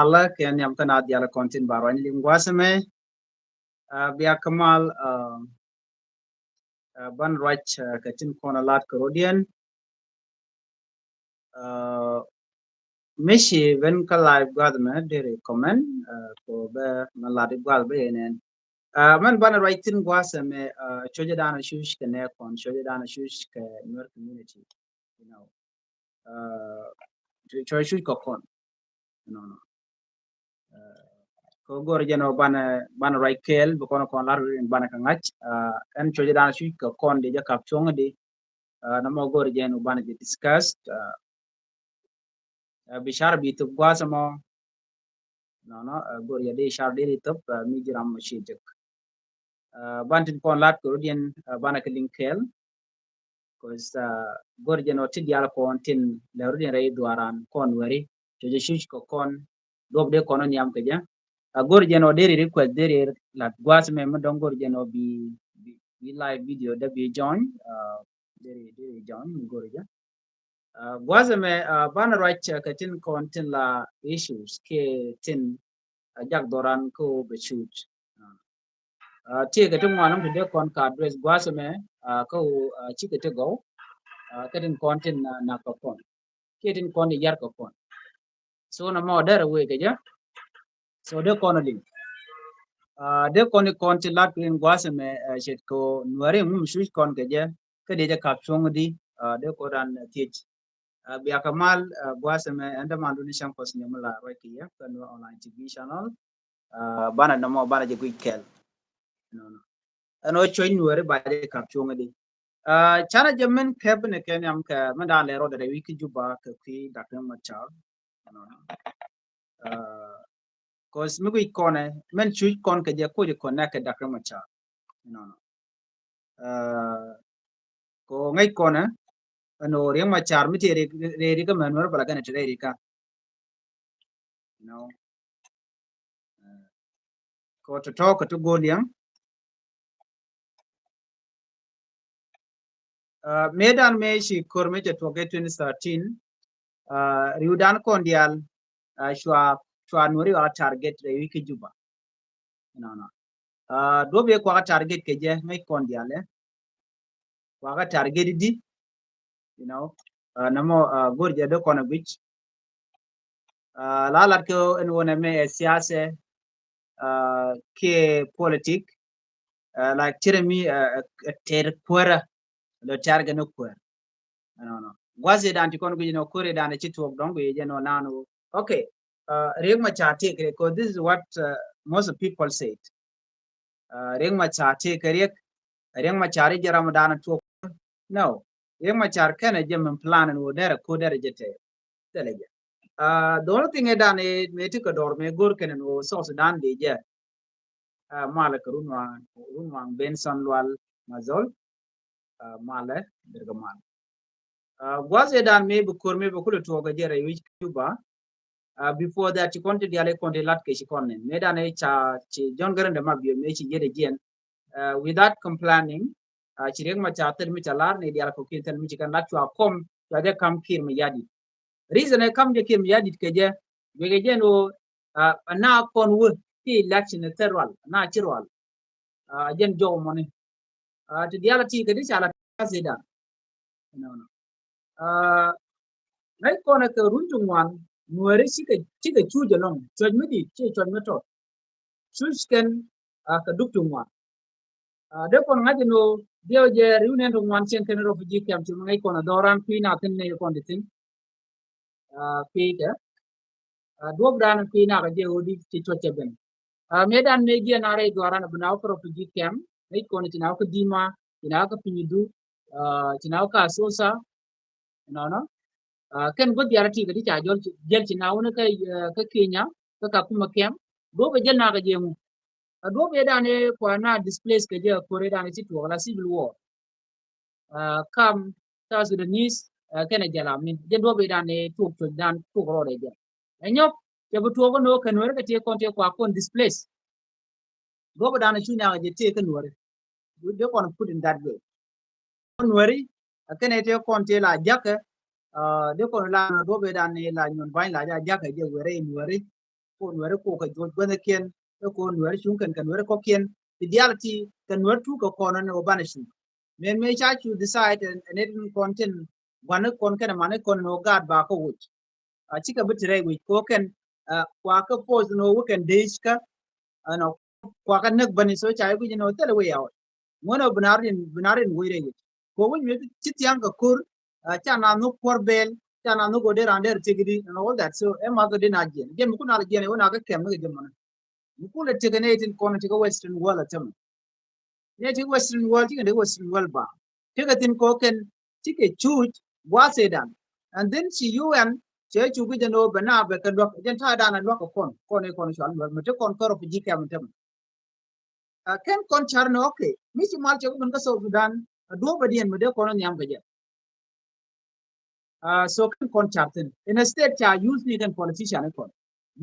Allah ke nyam kana diala kontin barwan lingwasame biya kamal ban rach katin kona lat karodian mishi ven ka live gadme dere comment ko be maladi gal be enen man ban rach tin gwasame choje dana shush kene kon choje dana shush ke Nuer community you know choje shush ko kon no no ko gor jeno bana right kel bu kono kon lar in bana kangach en choje dana shush ko kon de ja kap chonga de na mo gor jeno bana de discussed bishar bi tu gwasa mo no no gor ya de shar de tu mi jiram shi tek bantin kon lat ko dien bana ke linkel cause gor jeno ti dial kon tin le rudin ray duaran kon wari choje shush ko kon dob de kono nyam ke ja gor jeno deri request deri lat gwasa me mo don gor jeno bi live video da bi join deri join gor ja gwazame bana right ka tin kon tin la issues ke tin jak doran ko be shoot tie ka tin wanam de kon ka address gwazame ko chi ka te go ka tin kon tin na ka kon ke tin kon yar ka kon so na mo dara we ka ja so de kon link de kon tin lat in gwazame shet ko nuare mum shoot kon ka ja ka de ka chong di de ko ran tie biya kamal gwaseme anda mandu ni sham kos nyamula raki ya kan online tv channel bana namo bana je kel no no ano choy nuore ba de kap chunga di chana jamen keb ne ken yam ka manda le ro de wiki juba ka ki dakam machar no no kos mi wi kone men chuj kon ka je ko je konna ka dakam machar no no ko ngai kona ano riang machar mi te re ka manwar bala kana te re ka no ko to ka to goliam medan me shi korme je toke 2013 riudan kondial shwa shwa nuri wa target re wiki juba no no dobe ko target ke je me kondial wa target di you know namo gorje do kono bich la ko en wona me siyase ke politik like tiremi ter kwara lo target no kwara no no gwaze dan ti kon go no kore dan ci tok don go je no nanu okay reg ma cha take because this is what most people said reg ma cha take reg ma cha re ramadan to no reg ma cha kana je men plan no dere ko dere jete teleje the only thing dan e me ti ko dor me gor ken no so dan de je mala ko runwa benson lwal mazol mala derga mal gwaze dan me bu kor me bu ko to ga jere wi juba before that you konti diale konti lat ke shikone medan e cha chi jon garan de mabio me chi jede gen without complaining chi reg ma cha ter mi chalar ne dial ko kinten mi kan lat wa kom ya de kam kir mi yadi reason e kam de kir mi yadi ke je we ge je no na kon wo ti election federal na chirwal jen jo moni ti diala ti ke di chala zeda no no nai kona ka runjung wan nuare chika chuje long choj midi che choj meto susken ka duktung wan de kon ngaji no dio je riunen to wan chen ken refugee camp chu ngai kona doran pina tin ne kon ditin pita dob dan pina ka je odi chi choche ben medan me gi na re doran bnaw ko refugee camp ngai kona tinaw ka dima tinaw ka pinyidu tinaw ka sosa no no ken god yara ti gadi cha jol jel ci nawo na ka kenya ka kuma kem do be jel na ga jemu do be dane ko na displace ke je ko re dane ci to la civil war kam ta su da nis ken jala min je do be dane to dan to ro de je enyop ke bu to ko no ken wer ka te kon te ko kon displace do be dane ci na ga je te ken wer do kon put in that way kon weri ken te kon te la jaka de ko la do be dan la nyon bain la ja ja ka je were in were ko Nuer ko ka jot bane ken ko Nuer chung kan Nuer ko ken the reality kan Nuer tu ko kono no bana shu men me cha chu decide and it content one kon kan mane kon no gad ba ko wuch a chika bitre wi ko ken kwa ka pos no we kan days ka ano kwa ka nak bani so cha wi no tele we yaw mono binarin we re ko wi me chit yang ka kur cha na no por bel cha na no go de rander tigidi and all that so e ma go de na gen ku na gen wona ka kem no gen mana ku le tigane tin kono tiga western wala tam ne tiga western wala tiga de western wala ba tiga tin ko ken tike chuj wa sedan and then si UN che chu bi no bana be ka dok jen ta da na dok kon e kon shan me te kon koro ji kam tam ken kon char no okay mi si mal che ko ka so Sudan do ba dien me de kon nyam ga je so kan kon char tin in a state cha use ni kan politician kon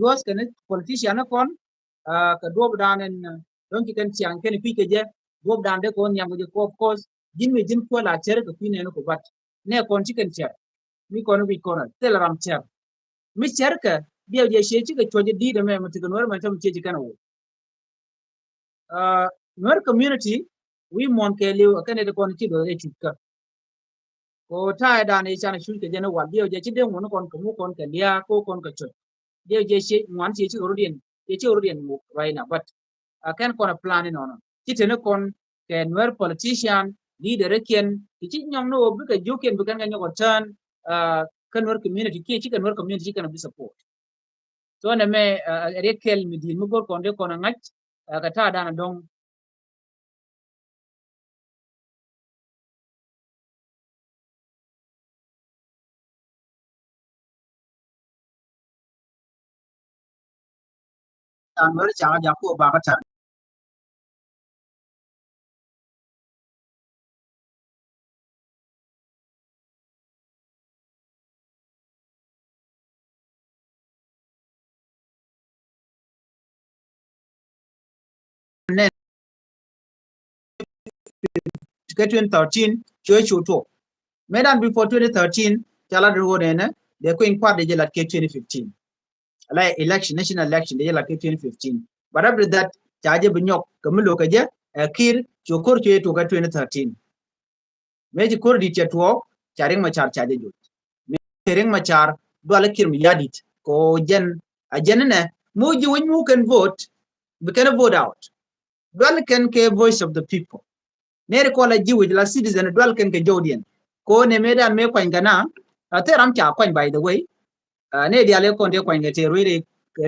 use kan politician kon ka do ba dan don ki kan chiang ken pi ke je do dan de kon nyam ga je ko of course jin me jin ko la cher ka pi ne no ko bat ne kon chi kan cher mi kon wi kon tel ram cher mi cher ka dia je she chi ka choje di de me mutu kan war ma tam che kana wo Nuer community we mon ke liu kan de kon chi do e chu ka ko ta da ne chan shu ke je na wa dia je chi de mon kon ko mu kon ka dia ko kon ka cho dia je she wan chi chi rodien ye chi rodien mu right now but kan kon a plan no no chi te ne kon ke Nuer politician leader ken chi nyong no bu ka ju ken bu kan ga nyo ko chan kan Nuer community ki chi kan Nuer community kan bi support so na me rekel mi di mu gor kon de kon ngach ka ta da na dong ta Nuer cha ja ko ba ka ta ne 2013 choi chu to medan before 2013 chala ro ne ne de ko in kwade je lat ke 2015 like election national election de lat ke 2015 but after that chaje bi nyok kamulo ka je kir chokor che to ka 2013 meji kor di che to charing ma char chaje jo charing ma char do ala kir mi yadit ko jen a jen ne mo ji won mu can vote we can vote out do can ke voice of the people nere ko la jiwi la citizen dwal ken ke jodien ko ne medan me kwan gana te ram cha kwan by the way ne dia le kon de kwan te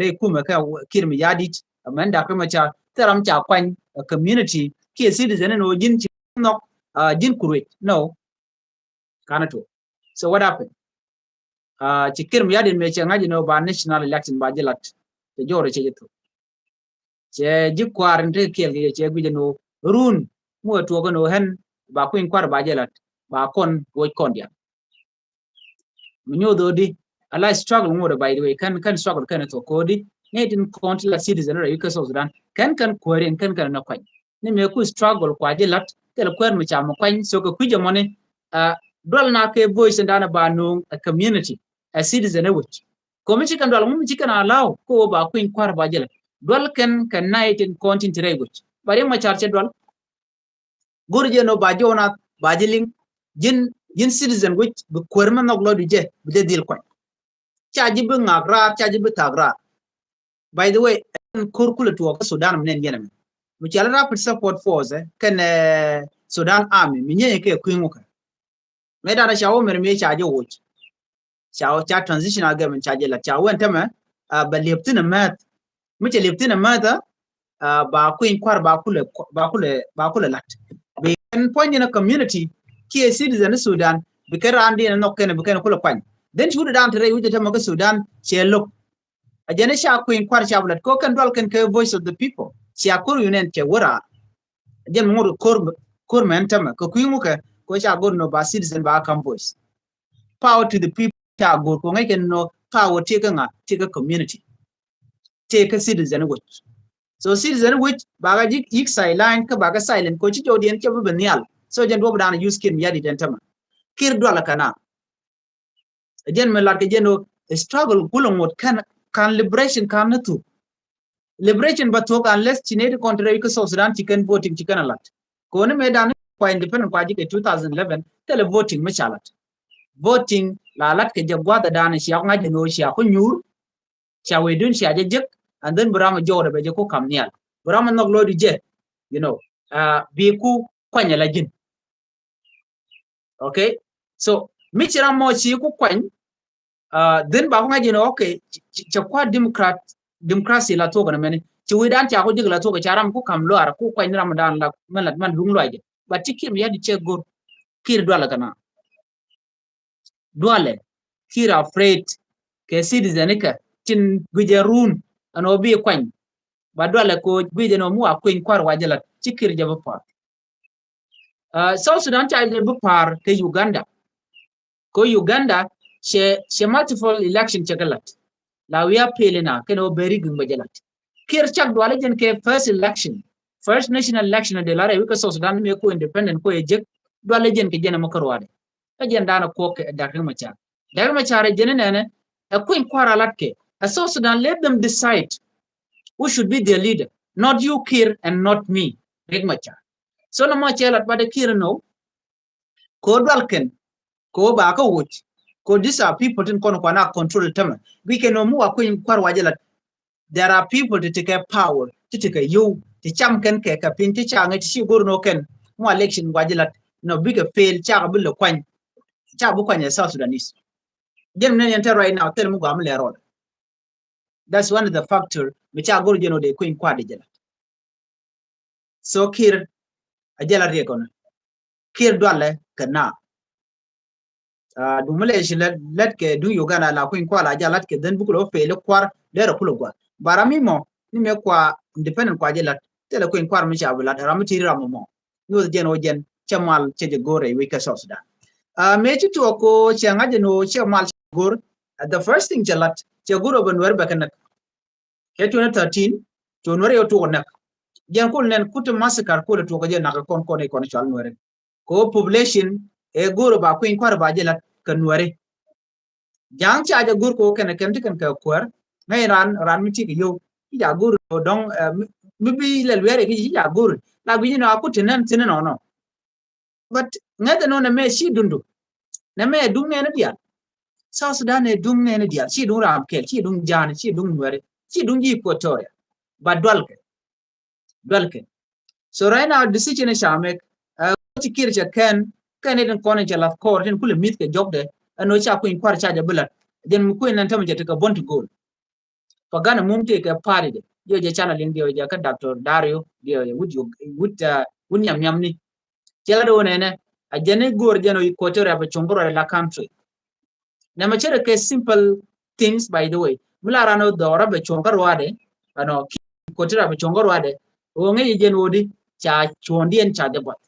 re kuma ka kirmi yadit amanda kuma cha te ram cha kwan community ki citizen no jin chi no jin kurit no kana to so what happened chi kirmi yadit me cha ngaji no ba national election ba jelat te jore che to che jikwar nte kel che gujeno run mo to ko no hen ba kuin kwar ba jelat ba kon go kon dia minyo do di ala struggle mo by the way kan struggle kan to ko di ne din kon la citizen ra yuka so sudan kan kwaren kan na kwai ne me ku struggle kwa jelat tel kwar mu cha mo kwai so ko kuje mo ne dol na ke voice ndana ba no a community a citizen e which ko mi kan dol mu kan alaw ko ba kuin kwar ba jelat dol kan na itin kontin tire which bari ma charche dol gurje no ba jona ba jiling jin citizen which bu kwerma nok lo dije bu de dil kwai chaji bu ngagra chaji bu tagra by the way kurkula to ka sudan men yana mu chala rapid support force kan sudan army minye ke kwingu ka me da shawo mer me chaji wuch shawo cha transitional government chaji la chawo ntama ba leptina mat mu ce leptina mata ba kuin kwar ba kula lat be kan point in a community ki a citizen Sudan be kan andi na nokkene be kan kula kwany then shuda dan tare wuje ta maka Sudan che lok a jene sha kuin kwar sha bulat ko kan dol kan ke voice of the people sha kur yunen che wara jen mur kor men tama ko kuin muka ko sha gor no ba citizen ba kan voice power to the people sha gor ko ngai ken no power take a community take a citizen which so citizen which baga yik silent ka baga silent ko ci jodien ci bu benial so jen bobu dana use kin yadi den tama kir do la kana jen me lat ke jeno struggle gulon wot can liberation can not to liberation but talk unless Chinese contrary to South Sudan chicken voting chicken a lot. Kone me dan kwa independent kwa jike 2011 tele voting me chalat. Voting la lat ke jagwa da dan shi nga de no shi ko nyur sha we dun shi ajek and then burama jore be ko kamnial. Burama nok lo di je you know bi ku kwanya la jin. Okay? So michira mo shi ku kwany then ba nga jino okay kwa democracy la to gana meni ci wi dan ta ko digla to ga charam ku kam lo ara ku kwany ramadan la man dum lo aje but tikim ya di che gor kir dwala kana dwale kir afraid ke citizen ka tin gujerun ano bi kwany ba dwale ko guje no mu akwin kwar wajala tikir je ba South Sudan ta je ba ke Uganda ko Uganda she multiple election chagalat la we are pelena keno beri gumba jalat kir chak dwale jen ke first national election de la re ko South Sudan me ko independent ko ejek dwale jen ke jena makarwade ka jen dana ko ke dakar machar jen nene a queen kwara latke a South Sudan let them decide who should be their leader not you kir and not me rek machar so no ma chelat bade kir no ko dwalken ko ba ka wuch ko these are people tin kono kwana control them we can no mu akwin kwarwa jela there are people to take a power to take a you to cham ken ke ka pin ti changa ti sigur no ken mu election wajela no big fail cha bu le kwan cha bu kwan ya South Sudanese jem ne enter right now tell mu gam le road that's one of the factor which are good de queen kwade jela so kir ajela re kono kir dwale kana du malaysia let ke du Uganda la queen kwala jalat ke den bukulo fele kwar dero kulo gwa barami mo ni me kwa independent kwa jelat tele queen kwar mi chabula ramiti ramo mo no jen o jen chamal cheje gore we ka South Sudan mechi to ko changa jeno chamal gor the first thing jalat cheguro benwer bakanak ke 2013 to nore yo to nak jen kul nen kutu massacre ko to ko jen nak kon kon e kon chal nore ko population e goro ba queen kwar ba jelat kan nore jang cha ja gur ko ken ken kan ka kwar ngai ran mi ti yo ja gur dong mi bi le were ki ja gur la bi no aku tenen no but ngata no na me shi dundu na me dung ne na dia South Sudan ne dung ne na dia shi dung ram kel shi dung jan shi dung were shi dung ji Equatoria ba dwalke so right now decision is shamek ti kir cha kan den kono cha la ko den kule mit ke jogde ano cha ko in kwar cha ja bulat den mu ko nan tam je ka bonti gol pagana mumte ke pari de yo je channel dio je ka Dr. Dario dio wud nyam ni jela do nene a jene gor jeno Equatoria ba chomboro la country na machere ke simple things by the way mula rano dora ba chongaro wade ano Equatoria ba chongaro wade o ngi jen wodi cha chondien cha de bot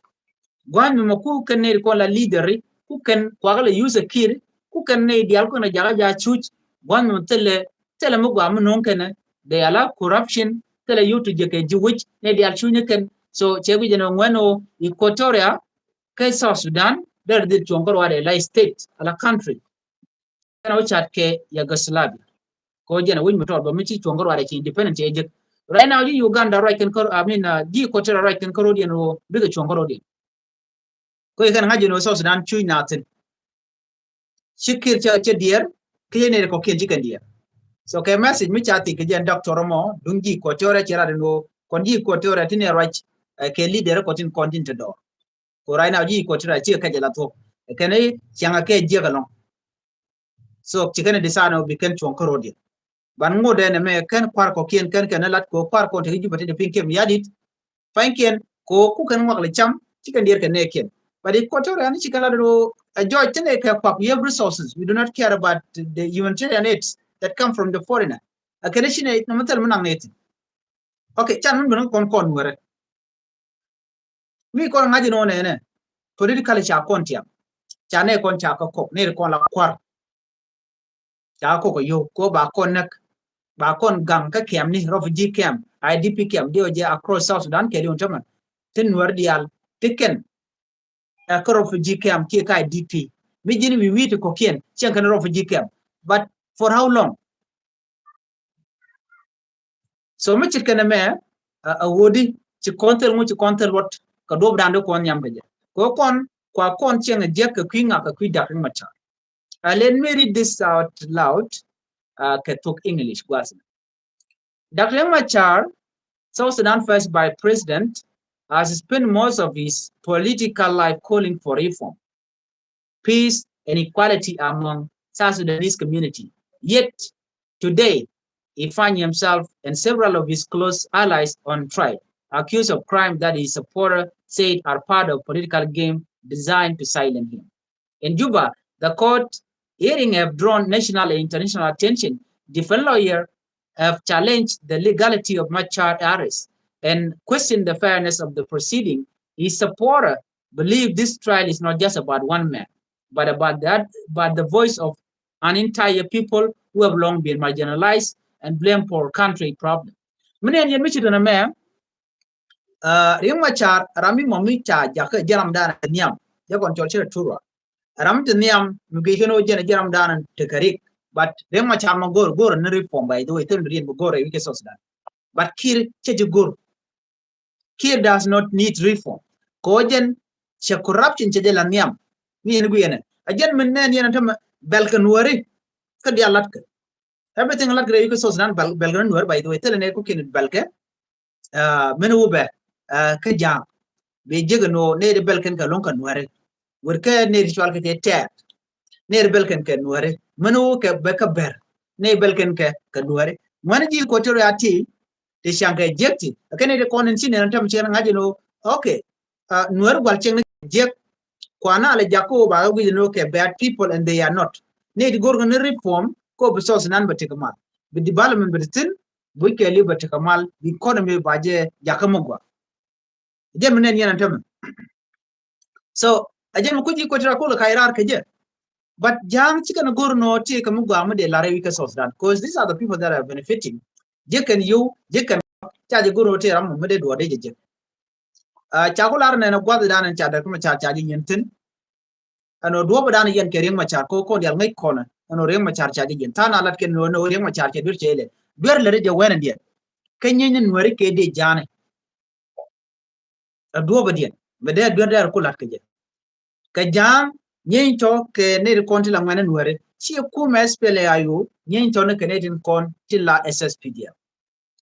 gwan mi ku ken ne ko la leader ku ken kwa la use kir ku ken ne dial ko na jaga ja chuch gwan mi tele mu gwa mu non ken de ala corruption tele yutu je ke jiwich ne dial chunye ken so chegu jeno ngweno Equatoria ke South Sudan der de chongor wade la state ala country kana chat ke Yugoslavia ko jena win motor ba mi ci chongor wade ki independent je right now Uganda right can I mean di Equatoria right can koro no biga chongor wade ko kan ngaji no South Sudan chui natin shikir cha dier kene ko kenji kan dier so ke message mi chati ke jen doctor mo dungi ko tore chera no konji ko tore tine right ke leader ko tin kontin to do ko right now ji ko tore chi ka jela to kene changa ke je galon so chikene disano bi ken chon korodi ban ngode ne me ken kwar ko ken lat ko kwar ko te jibate de pinkem yadit fanken ko ku kan wakle cham chikan dier ken ne ken but it ko tore ani chikala do a joy tene ka pap we have resources we do not care about the humanitarian aids that come from the foreigner a connection it no matter manang net okay chan mun kon were mi ko ngaji no ne politically cha kon tiam cha ne kon cha ko ne kon la kwar cha ko yo ko ba kon nak ba kon gam ka kem ni refugee camp IDP camp dio je across South Sudan ke dion taman tin wer dial tiken ko refugee camp ki ka IDP mi jini wi witi ko kien chen kan refugee camp but for how long so mi chit kana me a wodi ci kontel mu ci kontel wat ka dob dando kon nyam gaje ko kon kwa kon chen je ka kwinga ka kwida kan mata let me read this out loud ka talk English was Dr. Machar, South Sudan first by president, has spent most of his political life calling for reform, peace, and equality among South Sudanese community. Yet, today, he finds himself and several of his close allies on trial, accused of crimes that his supporters said are part of political game designed to silence him. In Juba, the court hearing have drawn national and international attention. Different lawyers have challenged the legality of Machar arrest and questioned the fairness of the proceeding. His supporters believe this trial is not just about one man, but the voice of an entire people who have long been marginalized and blamed for country problems. Many and Michigan America, Ring Machar, Rami Momita, Jaka Jaram Dan Nyam, Jakon Churchill Tura. Ram to Niam, Mugano Jen Jaram Dan and Tekarik, but Ring Machar Magor, Gor and reform by the way, turn to Bogore, we can that. But Kir Chejugur, Kir does not need reform. Kojen, she corruption Chedela Niam, me and Guyana. A gentleman, Yan Balkanwari, Kadia Latka. Everything like you can done Belgran by the way, tell an echo in Belka, Menuba, Kajam, be Jigano, near Belkan Kalonkan Ware, would care near Chalkate Tat, near Belkan Kanware, Manu Becca Bear, near Belkan Kanware, Managi Quaterati, the Shanka ejected. A Canada condensing and Tamchan, okay, Nuer watching Jack Kwana le Jacoba, we know bad people and they are not. Need Gorgon reform, ko besos nan batikamal. The development betin, we can live batikamal, the economy baje Jakamogwa. Geminen yan. So, a gem could you quote Kairar Kaje. But Jam chicken go no take a mugam de la Revika Sosdan, because these are the people that are benefiting. Jek and you, Jek and Charge Guru Teram, Mede or Deje. Chakular and a Guadadan and Chadakuma charging Yentin. Ano duoba dana yen ke ring machar ko dial ngai kona ano ring machar chaji gen tana lat ken no ring machar ke dur chele dur le je wena dia kenyen nwari ke de jane a duoba dia be de dur der kulat ke je ka jam nyen to ke ne konti la ngane nwari chi ku mes pele ayu nyen to ne Canadian kon tilla SSPDF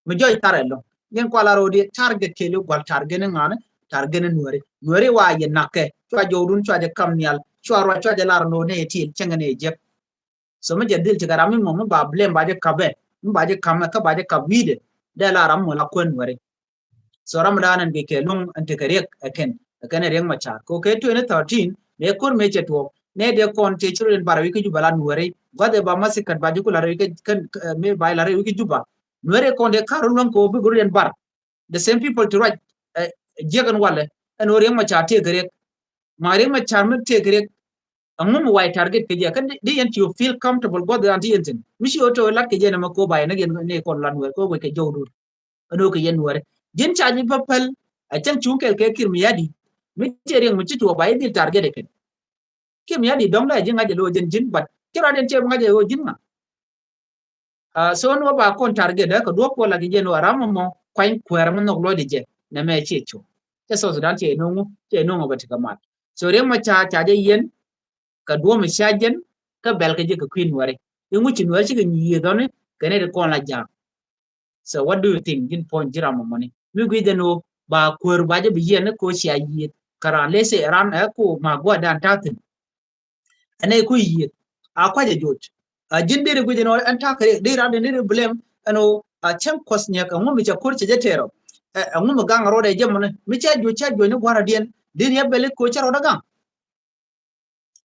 me joy tarelo nyen ko la rodi target ke lu gal target ngane target nwari wa ye nakke to jodun to je kamnial chwa chwa lar no ne til chengane je so me jadil tigarami mo ba blem ba je kabe ba je kama ka ba je kabide de la ram mo la kon wari so ramadan be ke lung ante kare aken reng macha ko ke 2013 ne kur me cheto ne de kon te churen barawi ke jubala nuare gode ba masikat ba jukula rawi ke me ba la rawi ke juba nuare kon de karulon ko bi guren bar the same people to right jegan wale en reng macha te gare ma reng macha me te gare angum why target ke kan di you feel comfortable god the anti enten mishi auto lat ke jena mako bay na gen ne kon lan wer ko ke jowdu ano ke yen wer jin chaji papal a chan chunkel ke kirmiyadi mi tere mu to bay di target ke kirmiyadi dong la jinga je lo jin bat kira den che ngaje lo jin so no ba kon target da ko do ko la ke jeno ram mo kwain kwer mo no lo de je na me che chu te so sudan che no ba tikamat so re ma cha je yen ka duo mi shajen ka bel ka je ka queen ware yungu chin ware chi ni do ne ka ne ko la jam so what do you think in point jira mo money mi gwi de no ba kur ba je bi yen ko shi ayi kara lese ran ko ma gwa dan tatin ane ku yi a kwa je jot a jinde de gwi de no an ta kare de ran de ne blame ano a chan kos nya ka mo mi cha kur che je tero a mo gang ro de je mo ne mi cha jo ne gwara dien din ya bele ko cha ro da gang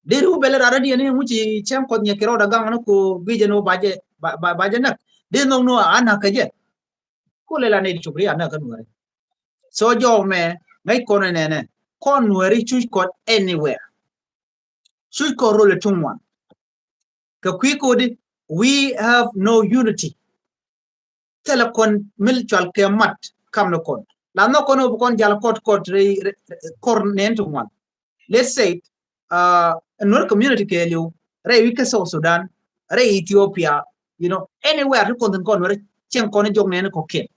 de ru bele rara di ne muci chem ko nye kero daga ngano ko bije no baje nak de no ana kaje ko le la ne chubri ana kan wari so jo me ngai ko ne kon wari chu ko anywhere chu ko role tumwan ka kwi ko di we have no unity telekon milchal ke mat kam no kon la no kono kon jal kot re kor ne tumwan let's say Nuer community ke liu re wike South Sudan re Ethiopia anywhere to kon re chen kon jong ne ko ke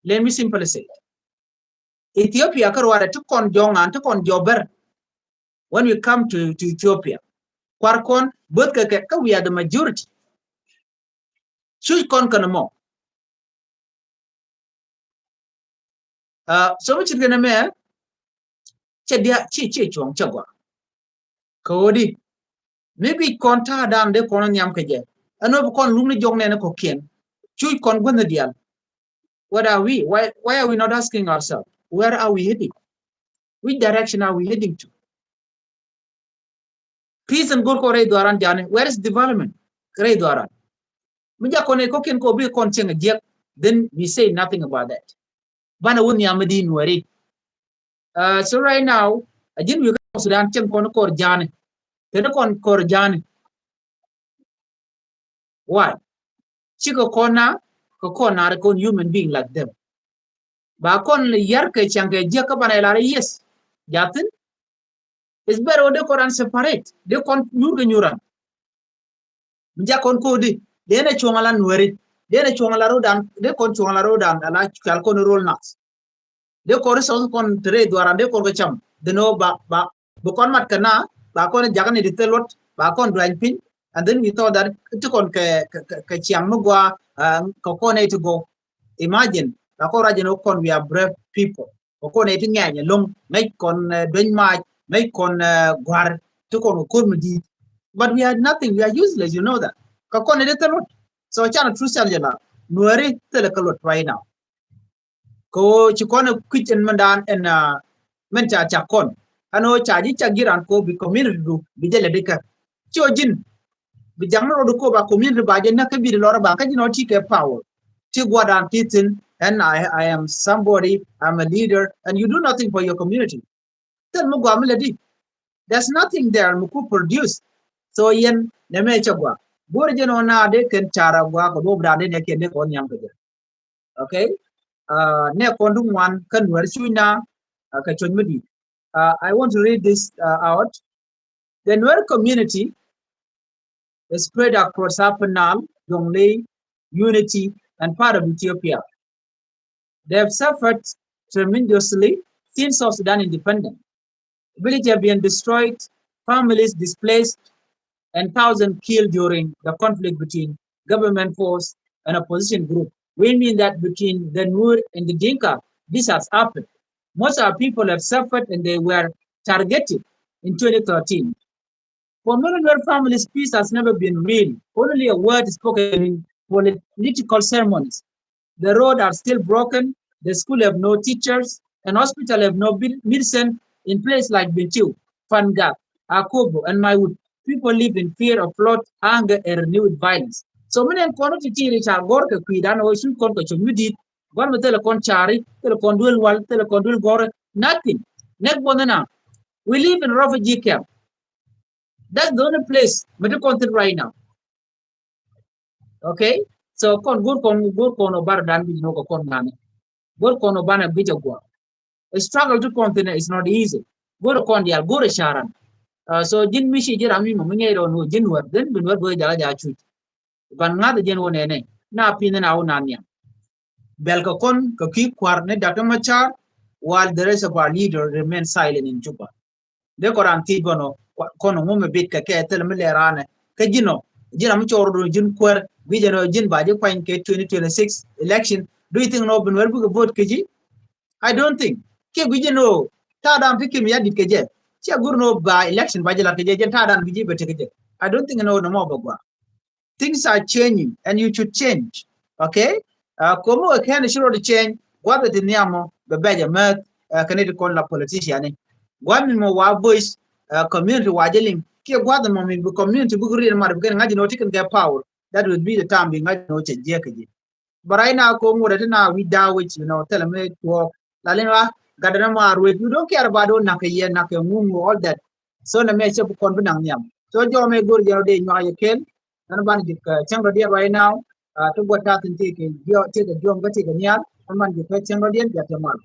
Let me simply say it. Ethiopia karwada to kon jongan to kon jobber when we come to Ethiopia. Kwarkon both we are the majority. Should kon kanamo. So much gonna me chedia chi chong chagwa. Kodi maybe konta dan de kon nyam keje. Ano kon lumni jong ne ko kien. Should kon gwen the deal. What are we? Why are we not asking ourselves? Where are we heading? Which direction are we heading to? Peace and good kore duaran jane. Where is development? Kore duaran. Mija kone koken ko bi kon chenga jek. Then we say nothing about that. Bana wuni amadi nwari. So right now, ajin we go Sudan chen kon kor jane. Tene kon kor jane. Why? Chiko kona ko kona kon human being like them. Ba kon yar ke change jek ka bana ilare yes. Jatin it's better they kon separate. They kon nyuran. Mija kon ko di. Dene chongala nwari. Dene chongala rodan. De kon chongala rodan. Ala kal kon roll nuts. De kon so kon tre duaran de kon cham. De no ba kon mat kana ba kon jagani de telot ba kon dwan pin and then we thought that to kon ke chiang mugwa ko kon to go. Imagine ba ko rajeno kon we are brave people. Ko kon to nganya long make kon dwen ma make kon gwar to kon ko mudi. But we had nothing. We are useless. You know that. Kakon editor. So chana true jana. Nueri telekalot right now. Ko chikona quit and mandan and menta chakon. Ano chaji chagiran ko bi community do bijele deka. Chojin bijamro do ko ba community ba jena ka bi lora ba ka jino tike power. Tigwadan titin and I am somebody, I'm a leader, and you do nothing for your community. Then mugwamiladi. There's nothing there muku produce. So yen neme chagwa. Borjeno na de ken chara gwa ko dobra de ne ken de kon yam kaje. Okay? Ne kondung wan kan wer suina ka chonmudi. I want to read this out. The Nuer community is spread across Upper Nile, Jonglei, Unity, and part of Ethiopia. They have suffered tremendously since South Sudan independence. Villages have been destroyed, families displaced, and thousands killed during the conflict between government force and opposition group. We mean that between the Nuer and the Dinka, this has happened. Most of our people have suffered and they were targeted in 2013. For many Nuer families, peace has never been real. Only a word is spoken in political ceremonies. The roads are still broken, the school have no teachers, and hospital have no medicine in places like Bentiu, Fanga, Akobo, and Maiwood. People live in fear of flood, anger, and renewed violence. So many quantity which are gorka kuidan or should con community, one with telecon chari, telecon dual wall, telecon dual gore, nothing. Neck bonana. We live in refugee camp. That's the only place we content right now. Okay? So con good con obar dan bi no con nani. Good con obana bijagwa. A struggle to continent is not easy. Good con dia good sharan. So jin mishi jirami mo ngero no jin wer den bin wer go jala ja chu. Ban ngada jen wone ne na pin na una nya. Bel ko kon ko ki kwar ne data machar while the rest of our leader remain silent in Juba. De ko ran ti bono kono mo me bit ka ke tel me lerane ka jino jina mu chordo jin kwar bi jeno jin ba je kwan ke 2026 election. Do you think no bin wer bu vote ke ji? I don't think. Ke bi jeno ta dam pikim ya dit ke je. Che gurno ba election ba je la ke je ta dam bi je bete ke je. I don't think no no mo ba. Things are changing and you should change. Okay? Komo can sure to change what the niamo the beja math kaneti kon la politician. Gwami mo wa voice community wajeling ke gwada mo mi community buguri mar bugen ngaji no tiken get power. That would be the time being ngaji no change ke. But right now komo that na we da which tell me to la lenwa gadana mar we you don't care about on nakaye nakamu all that. So na me che kon binang nyam. So jo me gur jero de nyaa yekel nan ban dik changro dia right now to what that take a job ga take a nyal man dik changro dia ja temal